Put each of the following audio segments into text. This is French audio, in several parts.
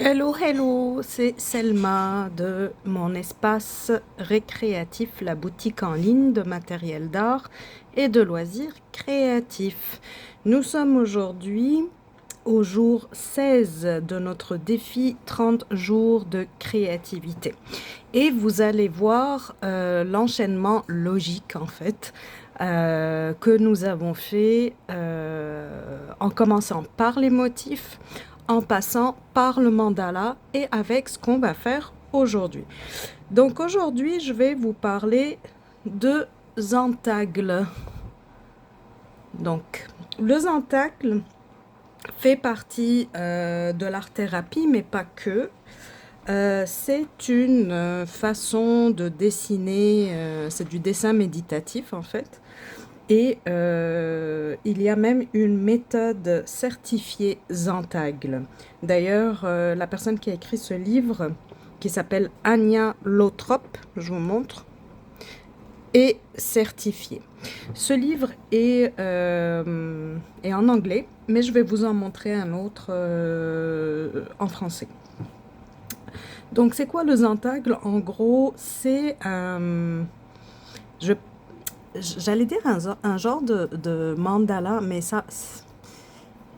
Hello, hello, c'est Selma de mon espace récréatif, la boutique en ligne de matériel d'art et de loisirs créatifs. Nous sommes aujourd'hui au jour 16 de notre défi 30 jours de créativité. Et vous allez voir l'enchaînement logique en fait que nous avons fait en commençant par les motifs, en passant par le mandala et avec ce qu'on va faire aujourd'hui. Donc aujourd'hui, je vais vous parler de Zentagle. Donc le Zentagle fait partie de l'art-thérapie, mais pas que. C'est une façon de dessiner, c'est du dessin méditatif en fait. Et il y a même une méthode certifiée Zentagle. D'ailleurs, la personne qui a écrit ce livre, qui s'appelle Anya Lothrop, je vous montre, est certifiée. Ce livre est en anglais, mais je vais vous en montrer un autre en français. Donc, c'est quoi le Zentagle? En gros, c'est j'allais dire un genre de mandala, mais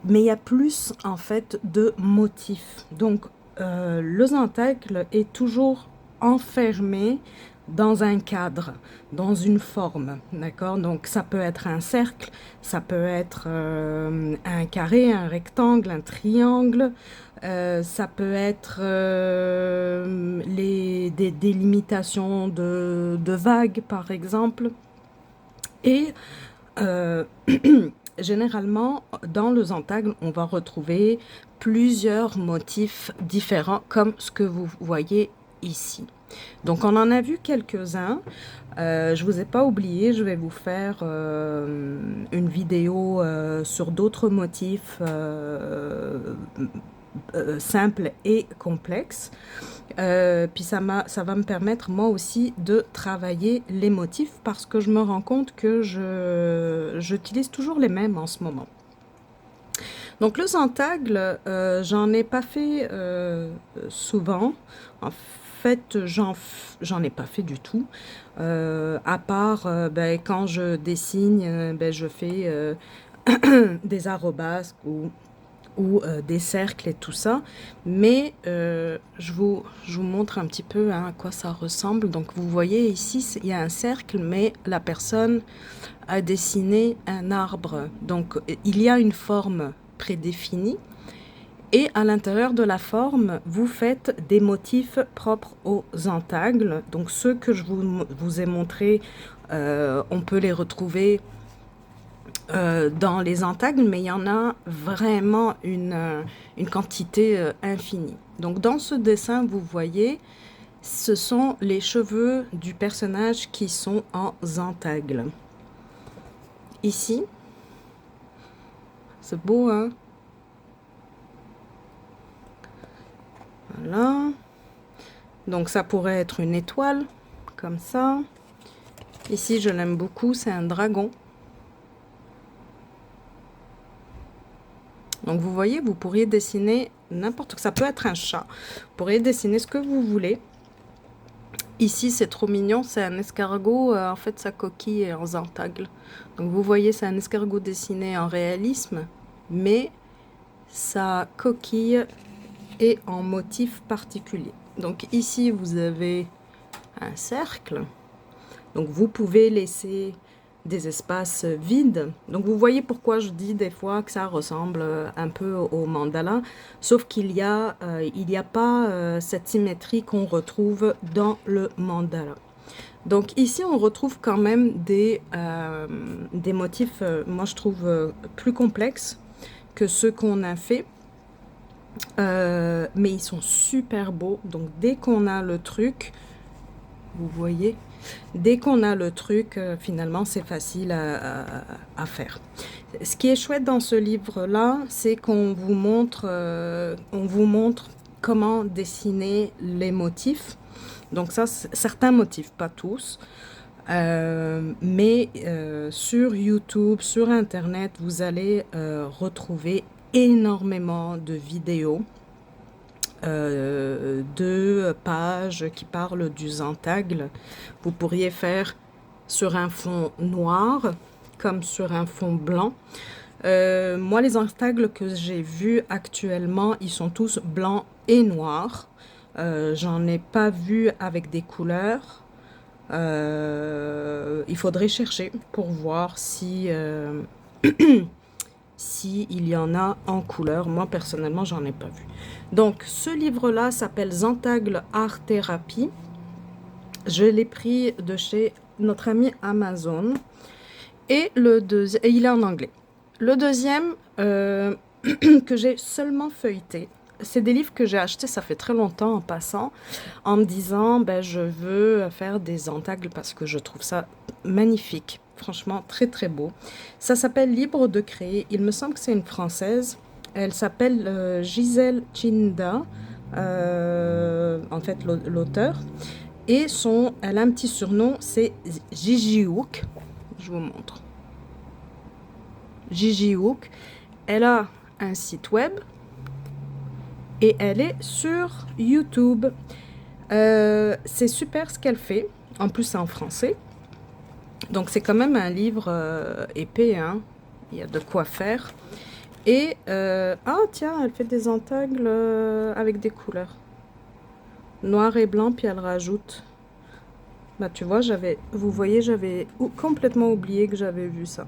il y a plus en fait de motifs. Donc, le Zentagle est toujours enfermé dans un cadre, dans une forme, d'accord? Donc, ça peut être un cercle, ça peut être un carré, un rectangle, un triangle, ça peut être des délimitations de vagues, par exemple. Et euh, généralement, dans le Zentagle, on va retrouver plusieurs motifs différents, comme ce que vous voyez ici. Donc, on en a vu quelques-uns. Je vous ai pas oublié, je vais vous faire une vidéo sur d'autres motifs simples et complexes. Puis ça va me permettre moi aussi de travailler les motifs parce que je me rends compte que j'utilise toujours les mêmes en ce moment. Donc le Zentagle, j'en ai pas fait souvent. En fait, j'en ai pas fait du tout. À part ben, quand je dessine, ben, je fais des arrobasques ou des cercles et tout ça. Mais je vous montre un petit peu hein, à quoi ça ressemble. Donc vous voyez ici, il y a un cercle, mais la personne a dessiné un arbre. Donc il y a une forme prédéfinie. Et à l'intérieur de la forme, vous faites des motifs propres aux Zentagles. Donc ceux que je vous ai montrés, on peut les retrouver dans les Zentagles, mais il y en a vraiment une quantité infinie. Donc dans ce dessin, vous voyez, ce sont les cheveux du personnage qui sont en Zentagle. Ici, c'est beau, hein? Voilà. Donc ça pourrait être une étoile, comme ça. Ici, je l'aime beaucoup, c'est un dragon. Donc vous voyez, vous pourriez dessiner n'importe quoi. Ça peut être un chat. Vous pourriez dessiner ce que vous voulez. Ici, c'est trop mignon, c'est un escargot. En fait, sa coquille est en Zentagle. Donc vous voyez, c'est un escargot dessiné en réalisme, mais sa coquille est en motif particulier. Donc ici, vous avez un cercle. Donc vous pouvez laisser des espaces vides. Donc vous voyez pourquoi je dis des fois que ça ressemble un peu au mandala, sauf qu'il y a pas cette symétrie qu'on retrouve dans le mandala. Donc ici on retrouve quand même des motifs, moi je trouve plus complexes que ceux qu'on a fait. Mais ils sont super beaux. Donc dès qu'on a le truc, vous voyez, dès qu'on a le truc, finalement, c'est facile à faire. Ce qui est chouette dans ce livre-là, c'est on vous montre comment dessiner les motifs. Donc ça, certains motifs, pas tous. Mais sur YouTube, sur Internet, vous allez retrouver énormément de vidéos 2 pages qui parlent du Zental. Vous pourriez faire sur un fond noir comme sur un fond blanc. Moi, les Zental que j'ai vus actuellement, ils sont tous blancs et noirs. J'en ai pas vu avec des couleurs. Il faudrait chercher pour voir si si il y en a en couleur. Moi, personnellement, j'en ai pas vu. Donc, ce livre-là s'appelle Zental Art Therapy. Je l'ai pris de chez notre ami Amazon. Et il est en anglais. Le deuxième que j'ai seulement feuilleté, c'est des livres que j'ai achetés, ça fait très longtemps en passant, en me disant, ben, je veux faire des Zental parce que je trouve ça magnifique. Franchement, très très beau. Ça s'appelle Libre de créer. Il me semble que c'est une Française. Elle s'appelle Gisèle Chinda, en fait l'auteur. Et elle a un petit surnom, c'est Gigi Hook. Je vous montre. Gigi Hook. Elle a un site web et elle est sur YouTube. C'est super ce qu'elle fait. En plus, c'est en français. Donc, c'est quand même un livre épais. Hein. Il y a de quoi faire. Et, ah tiens, elle fait des Zental avec des couleurs. Noir et blanc, puis elle rajoute. Bah, tu vois, vous voyez, j'avais complètement oublié que j'avais vu ça.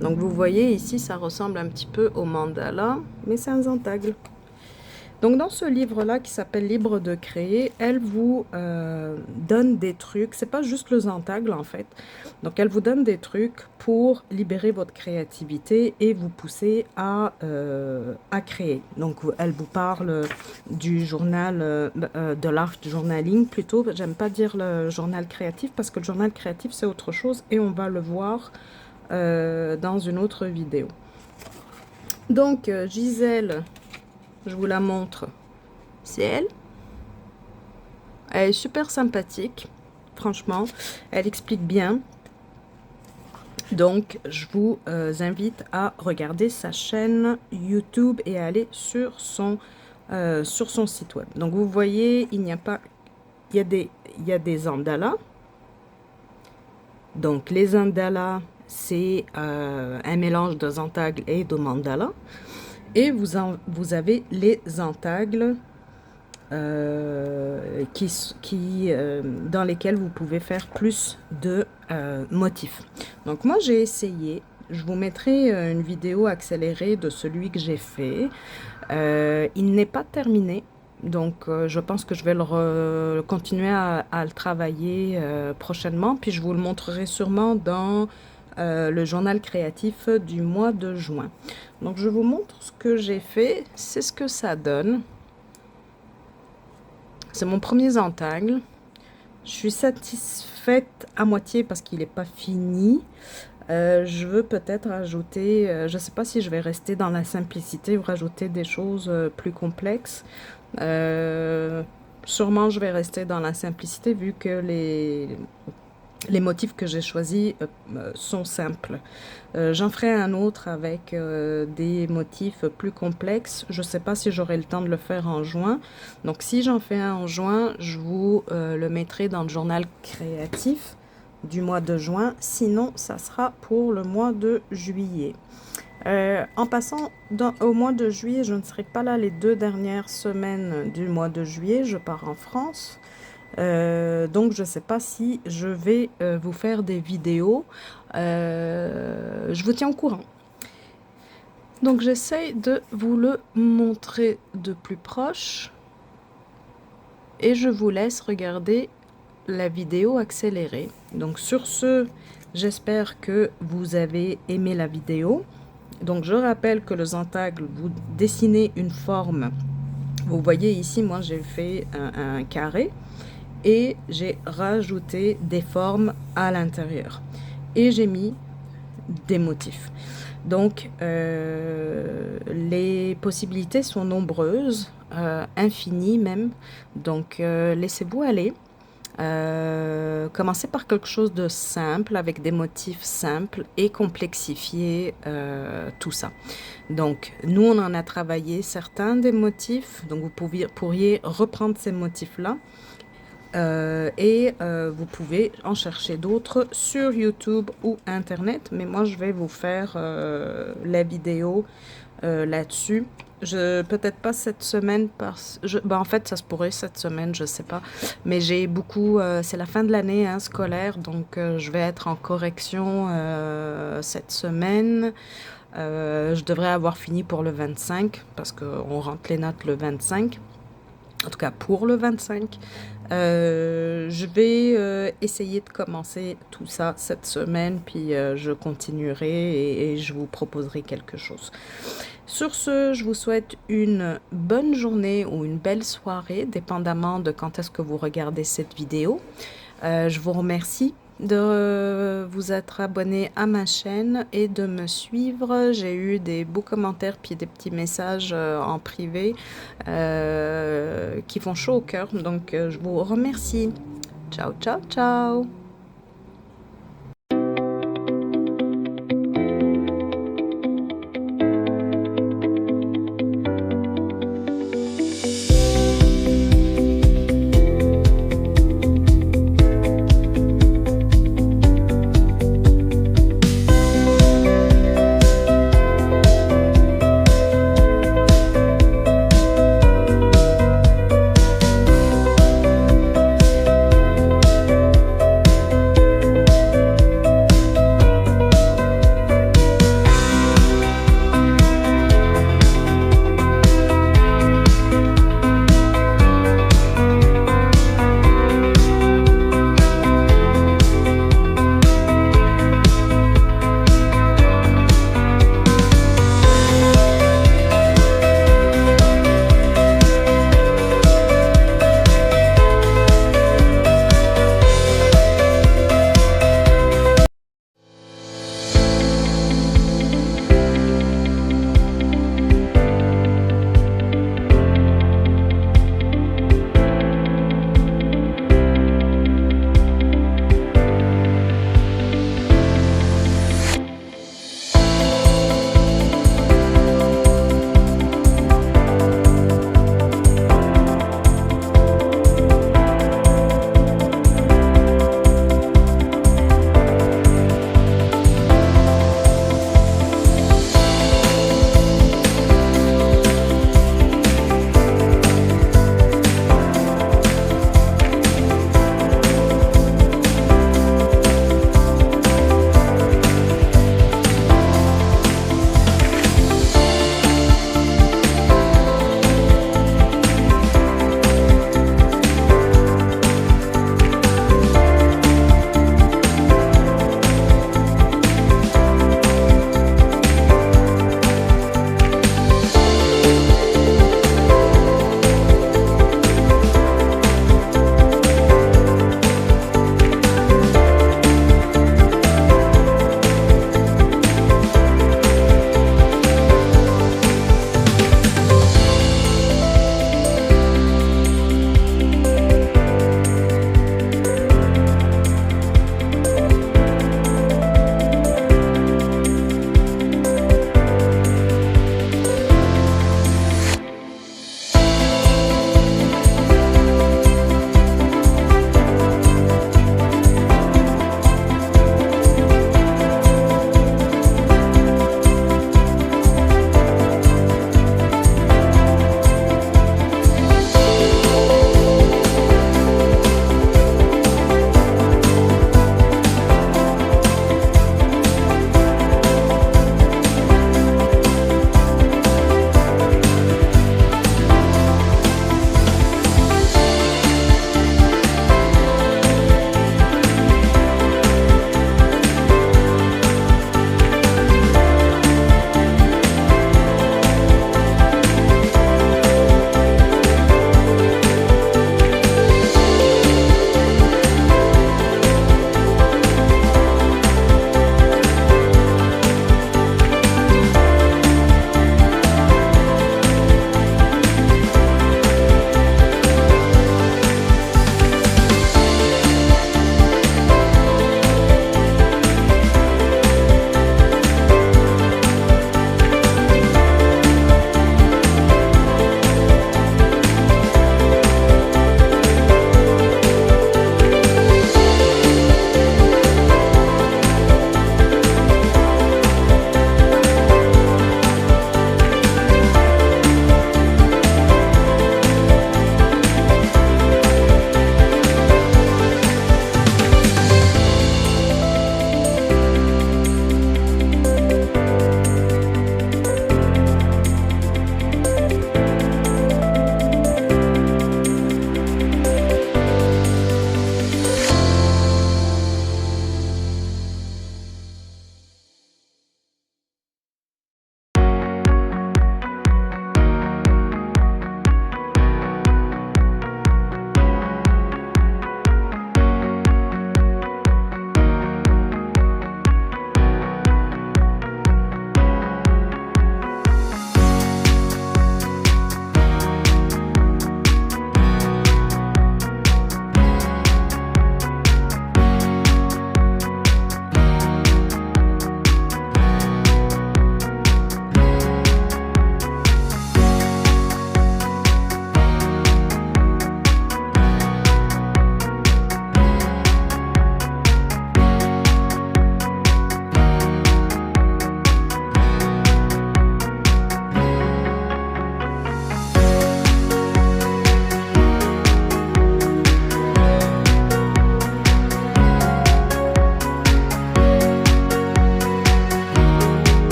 Donc, vous voyez, ici, ça ressemble un petit peu au mandala, mais c'est un Zental. Donc, dans ce livre-là qui s'appelle Libre de créer, elle vous donne des trucs. C'est pas juste le Zental, en fait. Donc, elle vous donne des trucs pour libérer votre créativité et vous pousser à créer. Donc, elle vous parle du journal, de l'art du journaling plutôt. J'aime pas dire le journal créatif parce que le journal créatif, c'est autre chose et on va le voir dans une autre vidéo. Donc, Gisèle... Je vous la montre. C'est elle. Elle est super sympathique. Franchement, elle explique bien. Donc, je vous invite à regarder sa chaîne YouTube et à aller sur son site web. Donc, vous voyez, il y a des Zental. Donc, les Zental, c'est un mélange de Zental et de mandala. Et vous avez les Zental dans lesquels vous pouvez faire plus de motifs. Donc moi j'ai essayé, je vous mettrai une vidéo accélérée de celui que j'ai fait. Il n'est pas terminé, donc je pense que je vais continuer à le travailler prochainement, puis je vous le montrerai sûrement dans le journal créatif du mois de juin. Donc je vous montre ce que j'ai fait, c'est ce que ça donne. C'est mon premier Zental. Je suis satisfaite à moitié parce qu'il n'est pas fini. Je veux peut-être ajouter, je ne sais pas si je vais rester dans la simplicité ou rajouter des choses plus complexes. Sûrement je vais rester dans la simplicité vu que les motifs que j'ai choisis sont simples. J'en ferai un autre avec des motifs plus complexes. Je ne sais pas si j'aurai le temps de le faire en juin. Donc si j'en fais un en juin, je vous le mettrai dans le journal créatif du mois de juin. Sinon, ça sera pour le mois de juillet. En passant au mois de juillet, je ne serai pas là les 2 dernières semaines du mois de juillet. Je pars en France. Donc je ne sais pas si je vais vous faire des vidéos. Je vous tiens au courant. Donc j'essaye de vous le montrer de plus proche. Et je vous laisse regarder la vidéo accélérée. Donc sur ce, j'espère que vous avez aimé la vidéo. Donc je rappelle que le Zental, vous dessinez une forme. Vous voyez ici, moi j'ai fait un carré. Et j'ai rajouté des formes à l'intérieur. Et j'ai mis des motifs. Donc, les possibilités sont nombreuses, infinies même. Donc, laissez-vous aller. Commencer par quelque chose de simple, avec des motifs simples et complexifier tout ça. Donc, nous, on en a travaillé certains des motifs, donc vous pourriez reprendre ces motifs-là. Vous pouvez en chercher d'autres sur YouTube ou Internet, mais moi je vais vous faire la vidéo là-dessus. Peut-être pas cette semaine en fait ça se pourrait cette semaine, je sais pas, mais j'ai beaucoup c'est la fin de l'année hein, scolaire, donc je vais être en correction cette semaine. Je devrais avoir fini pour le 25 parce qu'on rentre les notes le 25, en tout cas pour le 25. Je vais essayer de commencer tout ça cette semaine, puis je continuerai et je vous proposerai quelque chose. Sur ce, je vous souhaite une bonne journée ou une belle soirée, dépendamment de quand est-ce que vous regardez cette vidéo. Je vous remercie de vous être abonné à ma chaîne et de me suivre. J'ai eu des beaux commentaires puis des petits messages en privé qui font chaud au cœur. Donc je vous remercie. Ciao, ciao, ciao!